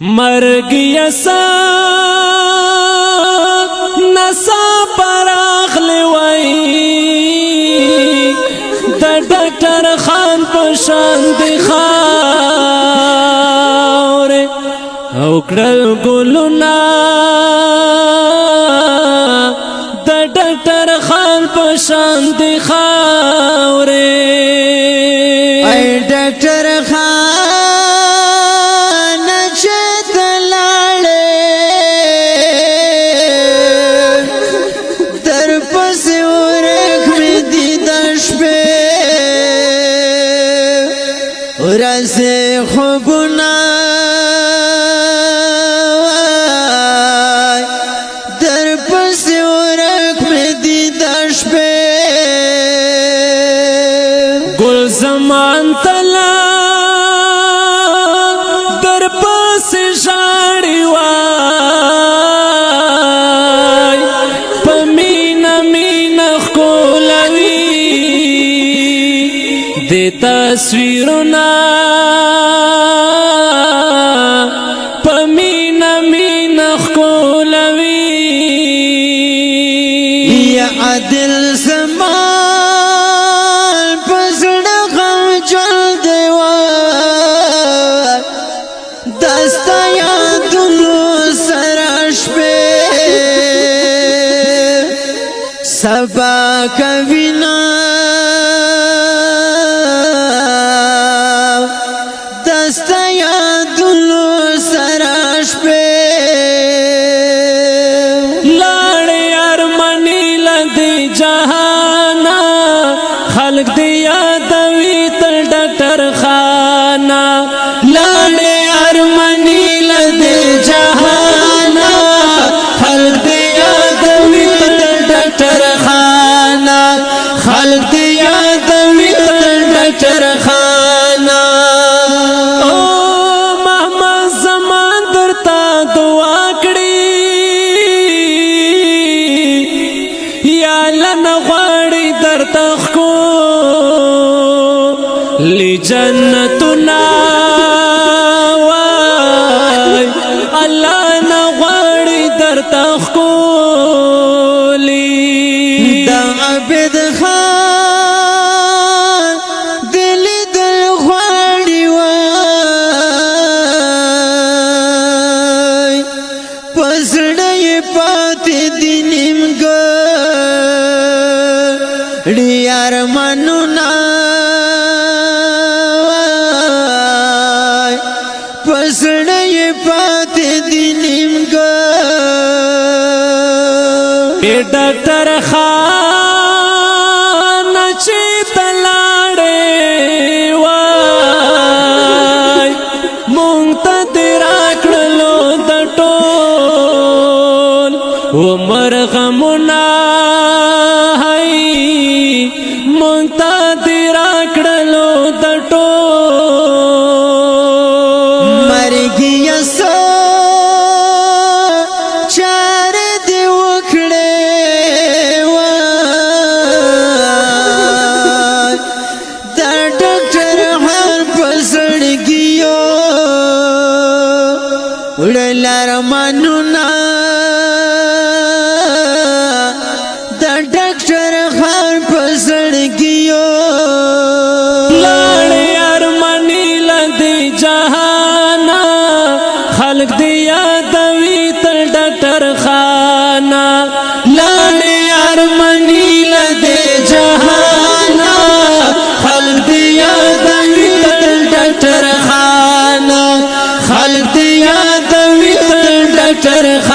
مرگ یسا نسا پراغلی وی دا ڈاکٹر خان پشان دی خاور اوکڑل گلونا دا ڈاکٹر خان پشان دی خاور اے ڈاکٹر خان رسے خوبنا در پس ورق میں دیدش پہ گل زمان تلا در پس شاڑی وای پمینا مینا خولوی دی تصویرنا پمینا مینا خولوی یا عدل زمان پسڑ غم جل دیوار دستا یادنو سرش پہ سبا کبینا دستا یادنو سرش پہ لاڑے ارمانی لدی جہانا خلق دیا دوی تل ڈاکٹر خانا لاڑے ارمانی لدی جہانا خلق دیا دوی تل ڈاکٹر خانا خلق دیا دوی تل ڈاکٹر خانا لی جنتنا وای اللہ نغواری در تخکولی دا عبد خان دلی دل غواری وای پسڑی پاتی دینیم گڑی ارمانونا پسڑی پاتی دینیم گڑی ڈاکٹر خان چی تلاڑے وای مونگتا دیراکڑلو دا ٹول عمر غمنا ہے مونگتا دیراکڑلو دا ٹول مرگی یسا چار دی وکڑے وای دا ڈاکٹر ہر پسڑگیو اڑل ارمانونا دا ڈاکٹر ہر پسڑگیو لاڑے ارمانی لدی جہانا خلق دیا دوی تل ڈاکٹر خانا لاڑے ارمانی لدی جہانا خلق دیا دوی تل ڈاکٹر خانا خلق دیا دوی تل ڈاکٹر خانا